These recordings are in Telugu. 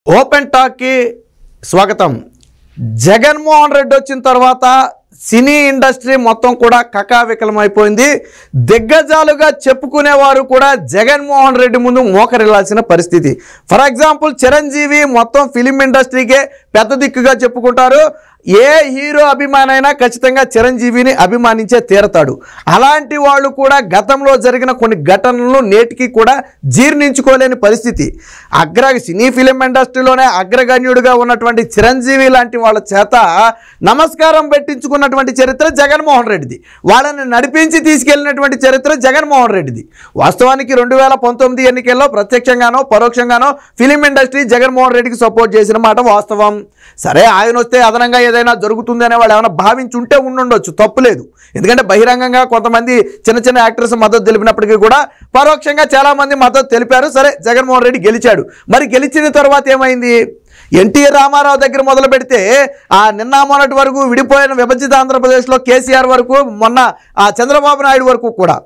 ఓపెన్ టాక్ కి స్వాగతం. జగన్మోహన్ రెడ్డి వచ్చిన తర్వాత సినీ ఇండస్ట్రీ మొత్తం కూడా కకావికలమైపోయింది. దిగ్గజాలుగా చెప్పుకునేవారు కూడా జగన్మోహన్ రెడ్డి ముందు మోకరిల్లాల్సిన పరిస్థితి. ఫర్ ఎగ్జాంపుల్ చిరంజీవి మొత్తం ఫిలిం ఇండస్ట్రీకే పెద్ద దిక్కుగా చెప్పుకుంటారు. ఏ హీరో అభిమానైనా ఖచ్చితంగా చిరంజీవిని అభిమానించే తీరతాడు. అలాంటి వాళ్ళు కూడా గతంలో జరిగిన కొన్ని ఘటనలను నేటికి కూడా జీర్ణించుకోలేని పరిస్థితి. సినీ ఫిలిం ఇండస్ట్రీలోనే అగ్రగణ్యుడిగా ఉన్నటువంటి చిరంజీవి లాంటి వాళ్ళ చేత నమస్కారం పెట్టించుకున్నటువంటి చరిత్ర జగన్మోహన్ రెడ్డిది. వాళ్ళని నడిపించి తీసుకెళ్లినటువంటి చరిత్ర జగన్మోహన్ రెడ్డిది. వాస్తవానికి 2019 ఎన్నికల్లో ప్రత్యక్షంగానో పరోక్షంగానో ఫిలిం ఇండస్ట్రీ జగన్మోహన్ రెడ్డికి సపోర్ట్ చేసిన మాట వాస్తవం. సరే, ఆయన వస్తే అదనంగా ఏదైనా జరుగుతుంది అనే వాళ్ళు ఏమైనా భావించుంటే ఉండొచ్చు, తప్పులేదు. ఎందుకంటే బహిరంగంగా కొంతమంది చిన్న చిన్న యాక్టర్స్ మద్దతు తెలిపినప్పటికీ కూడా పరోక్షంగా చాలామంది మద్దతు తెలిపారు. సరే, జగన్మోహన్ రెడ్డి గెలిచాడు. మరి గెలిచిన తర్వాత ఏమైంది? ఎన్టీ రామారావు దగ్గర మొదలు పెడితే నిన్న మొన్నటి వరకు విడిపోయిన విభజిత ఆంధ్రప్రదేశ్లో కేసీఆర్ వరకు, మొన్న చంద్రబాబు నాయుడు వరకు కూడా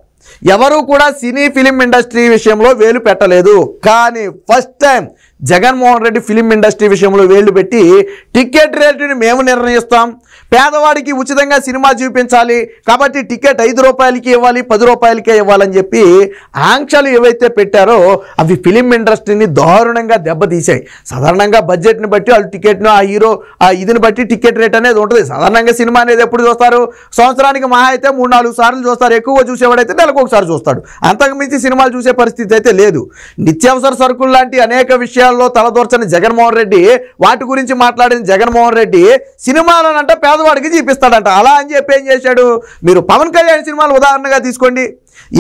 ఎవరు కూడా సినీ ఫిలిం ఇండస్ట్రీ విషయంలో వేలు పెట్టలేదు. కానీ first time Jaganmohan Reddy film industry విషయంలో వేలు పెట్టి టికెట్ రేటుని మేము నిర్ణయిస్తాం, పేదవాడికి ఉచితంగా సినిమా చూపించాలి కాబట్టి టికెట్ 5 రూపాయలకి ఇవ్వాలి, 10 రూపాయలకే ఇవ్వాలని చెప్పి ఆంక్షలు ఏవైతే పెట్టారో అవి ఫిలిం ఇండస్ట్రీని దారుణంగా దెబ్బతీశాయి. సాధారణంగా బడ్జెట్ని బట్టి వాళ్ళు టికెట్ను ఆ హీరో ఇదిని బట్టి టికెట్ రేట్ అనేది ఉంటుంది. సాధారణంగా సినిమా అనేది ఎప్పుడు చూస్తారు? సంవత్సరానికి మహా అయితే 3-4 సార్లు చూస్తారు. ఎక్కువ చూసేవాడైతే నెలకు ఒకసారి చూస్తాడు. అంతకు మించి సినిమాలు చూసే పరిస్థితి అయితే లేదు. నిత్యావసర సరుకులు లాంటి అనేక విషయాల్లో తలదూర్చని జగన్మోహన్ రెడ్డి, వాటి గురించి మాట్లాడిన జగన్మోహన్ రెడ్డి సినిమాలనంటే పేదవాడికి చూపిస్తాడంట. అలా అని చెప్పి ఏం చేశాడు? మీరు పవన్ కళ్యాణ్ సినిమాలు ఉదాహరణగా తీసుకోండి.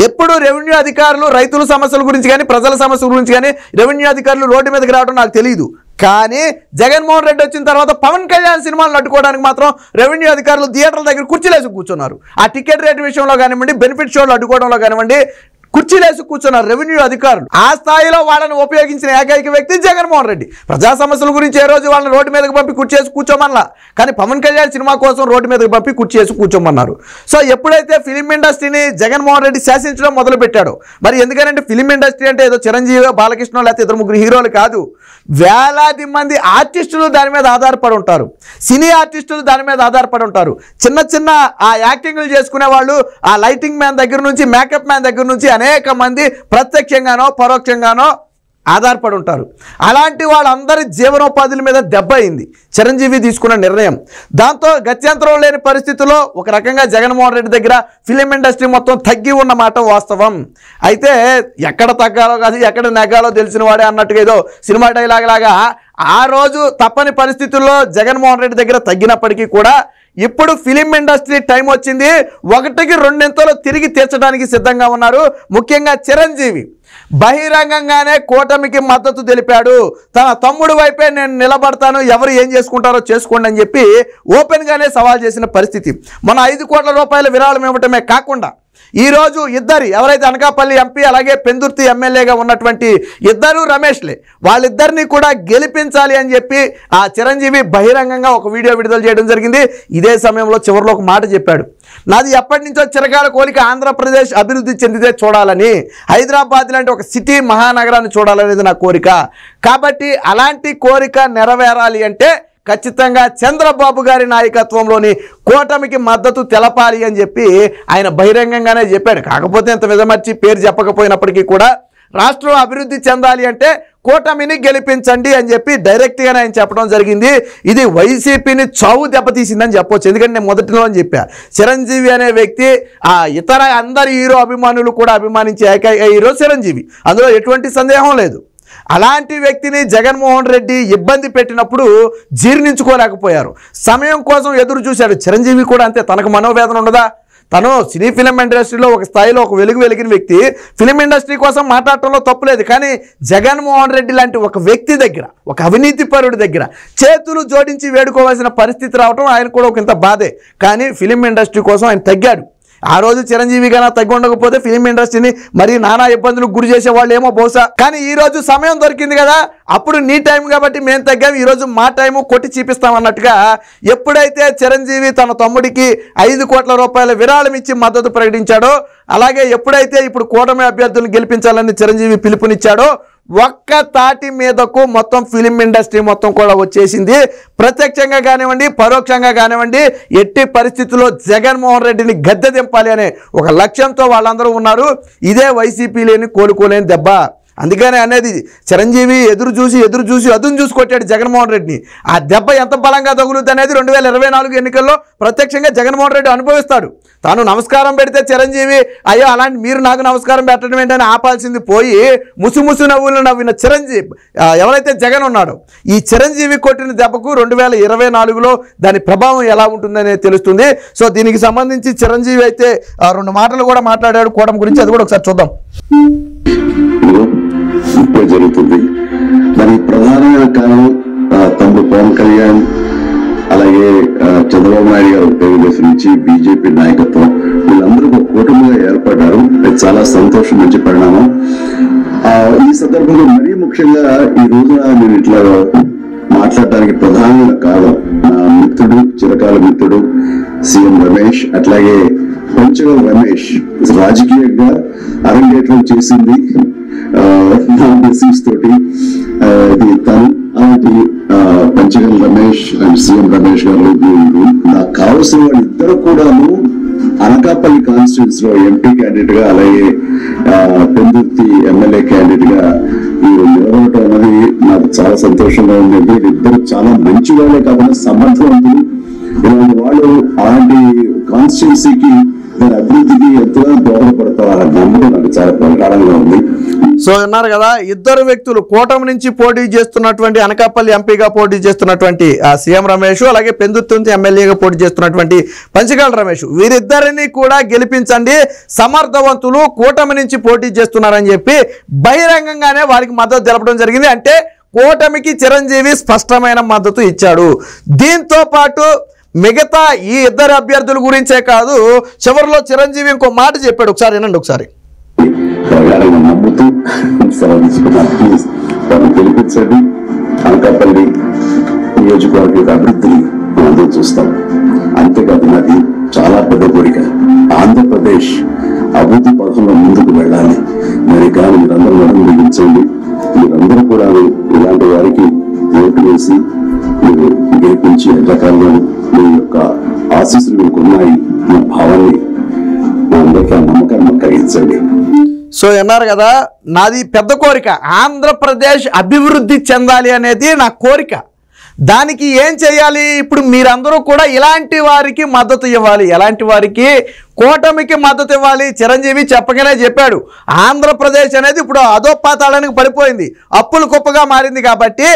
ఎప్పుడు రెవెన్యూ అధికారులు రైతుల సమస్యల గురించి కానీ ప్రజల సమస్యల గురించి కానీ రెవెన్యూ అధికారులు రోడ్డు మీదకి రావడం నాకు తెలియదు. కానీ జగన్మోహన్ రెడ్డి వచ్చిన తర్వాత పవన్ కళ్యాణ్ సినిమాలను అడ్డుకోవడానికి మాత్రం రెవెన్యూ అధికారులు థియేటర్ల దగ్గర కుర్చీలేసి కూర్చున్నారు. ఆ టికెట్ రేట్ విషయంలో కానివ్వండి, బెనిఫిట్ షోలు అడ్డుకోవడంలో కానివ్వండి, కుర్చీలేసి కూర్చున్నారు రెవెన్యూ అధికారులు. ఆ స్థాయిలో వాళ్ళని ఉపయోగించిన ఏకైక వ్యక్తి జగన్మోహన్ రెడ్డి. ప్రజా సమస్యల గురించి ఏ రోజు వాళ్ళని రోడ్డు మీదకి పంపి కుర్చీసి కూర్చోమన్నా, కానీ పవన్ కళ్యాణ్ సినిమా కోసం రోడ్డు మీదకి పంపి కుర్చీసి కూర్చోమన్నారు. సో ఎప్పుడైతే ఫిలిం ఇండస్ట్రీని జగన్మోహన్ రెడ్డి శాసించడం మొదలు పెట్టాడో, మరి ఎందుకంటే ఫిలిం ఇండస్ట్రీ అంటే ఏదో చిరంజీవి, బాలకృష్ణ లేకపోతే 2-3 హీరోలు కాదు, వేలాది మంది ఆర్టిస్టులు దాని మీద ఆధారపడి ఉంటారు. సినీ ఆర్టిస్టులు దాని మీద ఆధారపడి ఉంటారు. చిన్న చిన్న ఆ యాక్టింగ్లు చేసుకునే వాళ్ళు, ఆ లైటింగ్ మ్యాన్ దగ్గర నుంచి మేకప్ మ్యాన్ దగ్గర నుంచి అనేక మంది ప్రత్యక్షంగానో పరోక్షంగానో ఆధారపడి ఉంటారు. అలాంటి వాళ్ళందరి జీవనోపాధుల మీద దెబ్బ అయింది చిరంజీవి తీసుకున్న నిర్ణయం. దాంతో గత్యంతరం లేని పరిస్థితుల్లో ఒక రకంగా జగన్మోహన్ రెడ్డి దగ్గర ఫిలిం ఇండస్ట్రీ మొత్తం తగ్గి ఉన్నమాట వాస్తవం. అయితే ఎక్కడ తగ్గాలో కాదు ఎక్కడ నెగ్గాలో తెలిసిన వాడే అన్నట్టుగా ఏదో సినిమా డైలాగ్ లాగా ఆ రోజు తప్పని పరిస్థితుల్లో జగన్మోహన్ రెడ్డి దగ్గర తగ్గినప్పటికీ కూడా ఇప్పుడు ఫిలిం ఇండస్ట్రీ టైం వచ్చింది. 1కి 2 తిరిగి తీర్చడానికి సిద్ధంగా ఉన్నారు. ముఖ్యంగా చిరంజీవి బహిరంగంగానే కూటమికి మద్దతు తెలిపాడు. తన తమ్ముడు వైపే నేను నిలబడతాను, ఎవరు ఏం చేసుకుంటారో చేసుకోండి అని చెప్పి ఓపెన్గానే సవాల్ చేసిన పరిస్థితి. మన 5 కోట్ల రూపాయల విరాళం ఇవ్వటమే కాకుండా ఈరోజు ఇద్దరు ఎవరైతే అనకాపల్లి ఎంపీ అలాగే పెందుర్తి ఎమ్మెల్యేగా ఉన్నటువంటి ఇద్దరు రమేష్లే, వాళ్ళిద్దరినీ కూడా గెలిపించాలి అని చెప్పి ఆ చిరంజీవి బహిరంగంగా ఒక వీడియో విడుదల చేయడం జరిగింది. ఇదే సమయంలో చివరిలో ఒక మాట చెప్పాడు, నాది ఎప్పటి నుంచో చిరకాల కోరిక ఆంధ్రప్రదేశ్ అభివృద్ధి చెందితే చూడాలని, హైదరాబాద్ లాంటి ఒక సిటీ మహానగరాన్ని చూడాలనేది నా కోరిక. కాబట్టి అలాంటి కోరిక నెరవేరాలి అంటే ఖచ్చితంగా చంద్రబాబు గారి నాయకత్వంలోని కూటమికి మద్దతు తెలపాలి అని చెప్పి ఆయన బహిరంగంగానే చెప్పాడు. కాకపోతే ఇంత విధమర్చి పేరు చెప్పకపోయినప్పటికీ కూడా రాష్ట్రం అభివృద్ధి చెందాలి అంటే కూటమిని గెలిపించండి అని చెప్పి డైరెక్ట్గానే ఆయన చెప్పడం జరిగింది. ఇది వైసీపీని చావు దెబ్బతీసిందని చెప్పొచ్చు. ఎందుకంటే నేను మొదటిలో అని చెప్పా, చిరంజీవి అనే వ్యక్తి ఇతర అందరి హీరో అభిమానులు కూడా అభిమానించే ఏకైక హీరో చిరంజీవి, అందులో ఎటువంటి సందేహం లేదు. అలాంటి వ్యక్తిని జగన్మోహన్ రెడ్డి ఇబ్బంది పెట్టినప్పుడు జీర్ణించుకోలేకపోయారు. సమయం కోసం ఎదురు చూశాడు. చిరంజీవి కూడా అంతే, తనకు మనోవేదన ఉండదా? తను సినీ ఫిలిం ఇండస్ట్రీలో ఒక స్థాయిలో ఒక వెలిగిన వ్యక్తి, ఫిలిం ఇండస్ట్రీ కోసం మాట్లాడటంలో తప్పులేదు. కానీ జగన్మోహన్ రెడ్డి లాంటి ఒక వ్యక్తి దగ్గర, ఒక అవినీతి పరుడి దగ్గర చేతులు జోడించి వేడుకోవాల్సిన పరిస్థితి రావడం ఆయన కూడా ఒక ఇంత బాధే. కానీ ఫిలిం ఇండస్ట్రీ కోసం ఆయన తగ్గాడు. ఆ రోజు చిరంజీవి గానా తగ్గి ఉండకపోతే ఫిలిం ఇండస్ట్రీని మరీ నానా ఇబ్బందులకు గురి చేసేవాళ్ళు ఏమో బహుశా. కానీ ఈ రోజు సమయం దొరికింది కదా, అప్పుడు నీ టైం కాబట్టి మేము తగ్గాము, ఈరోజు మా టైము కొట్టి చూపిస్తాం అన్నట్టుగా ఎప్పుడైతే చిరంజీవి తన తమ్ముడికి 5 కోట్ల రూపాయల విరాళం ఇచ్చి మద్దతు ప్రకటించాడో, అలాగే ఎప్పుడైతే ఇప్పుడు కూటమి అభ్యర్థులను గెలిపించాలని చిరంజీవి పిలుపునిచ్చాడో ఒక్క తాటి మీదకు మొత్తం ఫిలిం ఇండస్ట్రీ మొత్తం కూడా వచ్చేసింది. ప్రత్యక్షంగా కానివ్వండి, పరోక్షంగా కానివ్వండి, ఎట్టి పరిస్థితుల్లో జగన్మోహన్ రెడ్డిని గద్దె దింపాలి అనే ఒక లక్ష్యంతో వాళ్ళందరూ ఉన్నారు. ఇదే వైసీపీ లేని కోలుకోలేని దెబ్బ. అందుకనే అనేది చిరంజీవి ఎదురు చూసి అదును చూసి కొట్టాడు జగన్మోహన్ రెడ్డిని. ఆ దెబ్బ ఎంత బలంగా తగులుద్ది అనేది 2024 ఎన్నికల్లో ప్రత్యక్షంగా జగన్మోహన్ రెడ్డి అనుభవిస్తాడు. తాను నమస్కారం పెడితే చిరంజీవి అయ్యో అలాంటి మీరు నాకు నమస్కారం పెట్టడం ఏంటని ఆపాల్సింది పోయి ముసు నవ్వులు నవ్విన చిరంజీవి ఎవరైతే జగన్ ఉన్నాడో ఈ చిరంజీవి కొట్టిన దెబ్బకు 2024లో దాని ప్రభావం ఎలా ఉంటుందనేది తెలుస్తుంది. సో దీనికి సంబంధించి చిరంజీవి అయితే 2 మాటలు కూడా మాట్లాడాడు కూటమి గురించి. అది కూడా ఒకసారి చూద్దాం. ఇప్పుడే జరుగుతుంది. మరి ప్రధానమైన కారణం తమ్ముడు పవన్ కళ్యాణ్, అలాగే చంద్రబాబు నాయుడు గారు తెలుగుదేశం నుంచి బీజేపీ నాయకత్వం వీళ్ళందరూ ఒక కూటమిగా ఏర్పడ్డారు. అది చాలా సంతోషం మంచి పరిణామం. ఈ సందర్భంలో మరీ ముఖ్యంగా ఈ రోజున నేను ఇట్లా మాట్లాడడానికి ప్రధానమైన కారణం నా మిత్రుడు, చిరకాల మిత్రుడు సీఎం రమేష్, అట్లాగే పంచగల్ రమేష్ రాజకీయంగా అరంగేట్రం చేసింది నా మెసేజ్ తోటి. తను అలాంటి పంచగల్ రమేష్ అండ్ సీఎం రమేష్ గారు నాకు కావాల్సిన వాళ్ళు ఇద్దరు కూడాను అనకాపల్లి కాన్స్టిట్యూన్స్ లో ఎంపీ క్యాండిడేట్ గా, అలాగే పెందుర్తి ఎమ్మెల్యే క్యాండిడేట్ గా మీరు నిలబడటం అనేది నాకు చాలా సంతోషంగా ఉంది. ఎందుకంటే ఇద్దరు చాలా మంచి వాళ్ళే కాకుండా సమర్థవంతులు. ఇలాంటి వాళ్ళు అలాంటి కాన్స్టిట్యున్సీకి దాని అభివృద్ధికి ఎంతగా దోహదపడతారు నమ్మకం నాకు చాలా ప్రగాఢంగా ఉంది. సో అన్నారు కదా, ఇద్దరు వ్యక్తులు కూటమి నుంచి పోటీ చేస్తున్నటువంటి అనకాపల్లి ఎంపీగా పోటీ చేస్తున్నటువంటి సీఎం రమేష్, అలాగే పెందుర్తి ఎమ్మెల్యేగా పోటీ చేస్తున్నటువంటి పంచగాల రమేష్, వీరిద్దరిని కూడా గెలిపించండి, సమర్థవంతులు కూటమి నుంచి పోటీ చేస్తున్నారని చెప్పి బహిరంగంగానే వారికి మద్దతు తెలపడం జరిగింది. అంటే కూటమికి చిరంజీవి స్పష్టమైన మద్దతు ఇచ్చాడు. దీంతో పాటు మిగతా ఈ ఇద్దరు అభ్యర్థుల గురించే కాదు, చివరిలో చిరంజీవి ఇంకో మాట చెప్పాడు. ఒకసారి వినండి. ఒకసారి నమ్ముతూ గెలిపించండి, అనకాపల్లి నియోజకవర్గ అభివృద్ధిని మనం చూస్తాం. అంతేకాదు నాది చాలా పెద్ద కోరిక, ఆంధ్రప్రదేశ్ అభివృద్ధి పథంలో ముందుకు వెళ్ళాలి. మరి కానీ మీరందరూ నడుము బిగించండి. మీరందరూ కూడా ఇలాంటి వారికి ఓటు వేసి మీరు గెలిపించి రకాలుగా మీ యొక్క ఆశీస్సులు మీకు ఉన్నాయి నా భావాన్ని మా అందరికీ ఆ నమ్మకాన్ని కలిగించండి. సో అన్నారు కదా, నాది పెద్ద కోరిక, ఆంధ్రప్రదేశ్ అభివృద్ధి చెందాలి అనేది నా కోరిక. దానికి ఏం చేయాలి? ఇప్పుడు మీరందరూ కూడా ఇలాంటి వారికి మద్దతు ఇవ్వాలి. ఎలాంటి వారికి? కూటమికి మద్దతు ఇవ్వాలి. చిరంజీవి చెప్పగానే చెప్పాడు, ఆంధ్రప్రదేశ్ అనేది ఇప్పుడు అధోపాతాళానికి పడిపోయింది, అప్పులు కుప్పగా మారింది. కాబట్టి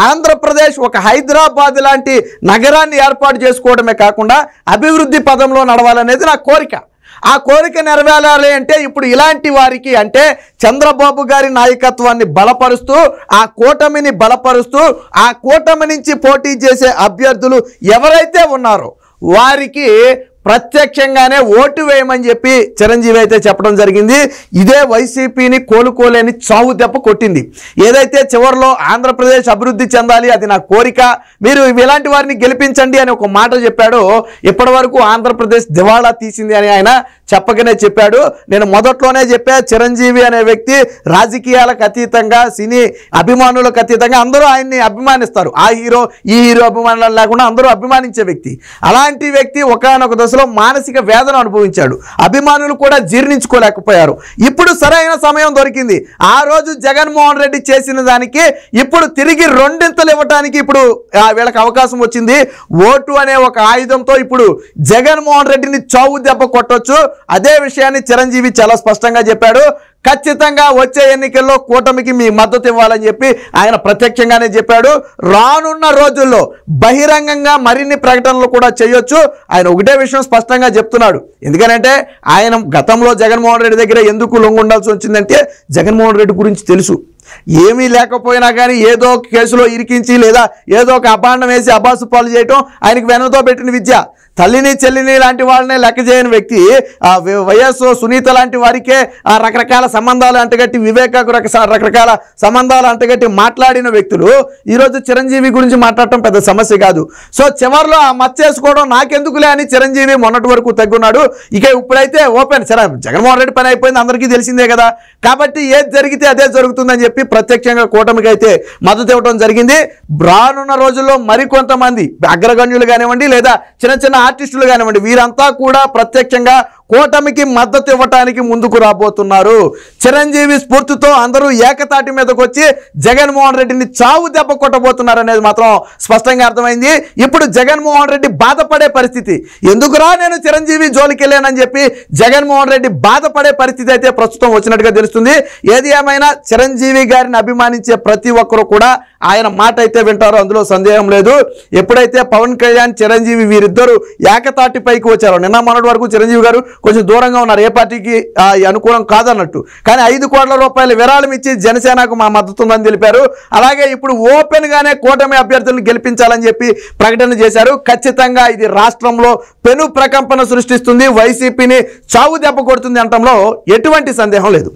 ఆంధ్రప్రదేశ్ ఒక హైదరాబాద్ లాంటి నగరాన్ని ఏర్పాటు చేసుకోవడమే కాకుండా అభివృద్ధి పదంలో నడవాలనేది నా కోరిక. ఆ కోరిక నెరవేరాలి అంటే ఇప్పుడు ఇలాంటి వారికి, అంటే చంద్రబాబు గారి నాయకత్వాన్ని బలపరుస్తూ, ఆ కూటమిని బలపరుస్తూ, ఆ కూటమి నుంచి పోటీ చేసే అభ్యర్థులు ఎవరైతే ఉన్నారో వారికి ప్రత్యక్షంగానే ఓటు వేయమని చెప్పి చిరంజీవి అయితే చెప్పడం జరిగింది. ఇదే వైసీపీని కోలుకోలేని చావు దెబ్బ కొట్టింది. ఏదైతే చివరిలో ఆంధ్రప్రదేశ్ అభివృద్ధి చెందాలి, అది నా కోరిక, మీరు ఇలాంటి వారిని గెలిపించండి అని ఒక మాట చెప్పాడు. ఇప్పటి వరకు ఆంధ్రప్రదేశ్ దివాళా తీసింది అని ఆయన చెప్పగానే చెప్పాడు. నేను మొదట్లోనే చెప్పా, చిరంజీవి అనే వ్యక్తి రాజకీయాలకు అతీతంగా, సినీ అభిమానులకు అతీతంగా అందరూ ఆయన్ని అభిమానిస్తారు. ఆ హీరో ఈ హీరో అభిమానులు లేకుండా అందరూ అభిమానించే వ్యక్తి. అలాంటి వ్యక్తి ఒకానొక దశలో మానసిక వేదన అనుభవించాడు. అభిమానులు కూడా జీర్ణించుకోలేకపోయారు. ఇప్పుడు సరైన సమయం దొరికింది. ఆ రోజు జగన్మోహన్ రెడ్డి చేసిన దానికి ఇప్పుడు తిరిగి రెండింతలు ఇవ్వడానికి ఇప్పుడు వీళ్ళకి అవకాశం వచ్చింది. ఓటు అనే ఒక ఆయుధంతో ఇప్పుడు జగన్మోహన్ రెడ్డిని చావు దెబ్బ కొట్టొచ్చు. అదే విషయాన్ని చిరంజీవి చాలా స్పష్టంగా చెప్పాడు. ఖచ్చితంగా వచ్చే ఎన్నికల్లో కూటమికి మీ మద్దతు ఇవ్వాలని చెప్పి ఆయన ప్రత్యక్షంగానే చెప్పాడు. రానున్న రోజుల్లో బహిరంగంగా మరిన్ని ప్రకటనలు కూడా చేయొచ్చు. ఆయన ఒకటే విషయం స్పష్టంగా చెప్తున్నాడు. ఎందుకంటే ఆయన గతంలో జగన్మోహన్ రెడ్డి దగ్గర ఎందుకు లొంగుండాల్సి వచ్చిందంటే జగన్మోహన్ రెడ్డి గురించి తెలుసు. ఏమీ లేకపోయినా కానీ ఏదో కేసులో ఇరికించి లేదా ఏదో ఒక అభాండం వేసి అబాసు పాలు చేయటం ఆయనకు వెనతో పెట్టిన విద్య. తల్లిని చెల్లిని లాంటి వాళ్ళనే లెక్క చేయని వ్యక్తి వైఎస్ సునీత లాంటి వారికే రకరకాల సంబంధాలు అంటగట్టి వివేకాకు రకరకాల సంబంధాలు అంటగట్టి మాట్లాడిన వ్యక్తులు ఈరోజు చిరంజీవి గురించి మాట్లాడటం పెద్ద సమస్య కాదు. సో చివరిలో ఆ మచ్చేసుకోవడం నాకెందుకులే అని చిరంజీవి మొన్నటి వరకు తగ్గున్నాడు. ఇక ఇప్పుడైతే ఓపెన్ సరే జగన్మోహన్ రెడ్డి పని అయిపోయింది, అందరికీ తెలిసిందే కదా, కాబట్టి ఏది జరిగితే అదే జరుగుతుందని చెప్పి ప్రత్యక్షంగా కూటమికి అయితే మద్దతు ఇవ్వడం జరిగింది. రానున్న రోజుల్లో మరికొంతమంది అగ్రగణ్యులు కానివ్వండి లేదా చిన్న చిన్న ఆర్టిస్టులు కానివ్వండి వీరంతా కూడా ప్రత్యక్షంగా కూటమికి మద్దతు ఇవ్వటానికి ముందుకు రాబోతున్నారు. చిరంజీవి స్ఫూర్తితో అందరూ ఏకతాటి మీదకి వచ్చి జగన్మోహన్ రెడ్డిని చావు దెబ్బ కొట్టబోతున్నారు అనేది మాత్రం స్పష్టంగా అర్థమైంది. ఇప్పుడు జగన్మోహన్ రెడ్డి బాధపడే పరిస్థితి, ఎందుకురా నేను చిరంజీవి జోలికి వెళ్ళానని చెప్పి జగన్మోహన్ రెడ్డి బాధపడే పరిస్థితి అయితే ప్రస్తుతం వచ్చినట్టుగా తెలుస్తుంది. ఏది ఏమైనా చిరంజీవి గారిని అభిమానించే ప్రతి ఒక్కరు కూడా ఆయన మాట అయితే వింటారు, అందులో సందేహం లేదు. ఎప్పుడైతే పవన్ కళ్యాణ్ చిరంజీవి వీరిద్దరూ ఏకతాటిపైకి వచ్చారో, నిన్న మొన్నటి వరకు చిరంజీవి గారు కొంచెం దూరంగా ఉన్నారు, ఏ పార్టీకి అనుకూలం కాదన్నట్టు, కానీ 5 కోట్ల రూపాయలు విరాళం ఇచ్చి జనసేనకు మా మద్దతు ఉందని తెలిపారు. అలాగే ఇప్పుడు ఓపెన్ గానే కూటమి అభ్యర్థులను గెలిపించాలని చెప్పి ప్రకటన చేశారు. ఖచ్చితంగా ఇది రాష్ట్రంలో పెను ప్రకంపన సృష్టిస్తుంది, వైసీపీని చావు దెబ్బ కొడుతుంది అనటంలో ఎటువంటి సందేహం లేదు.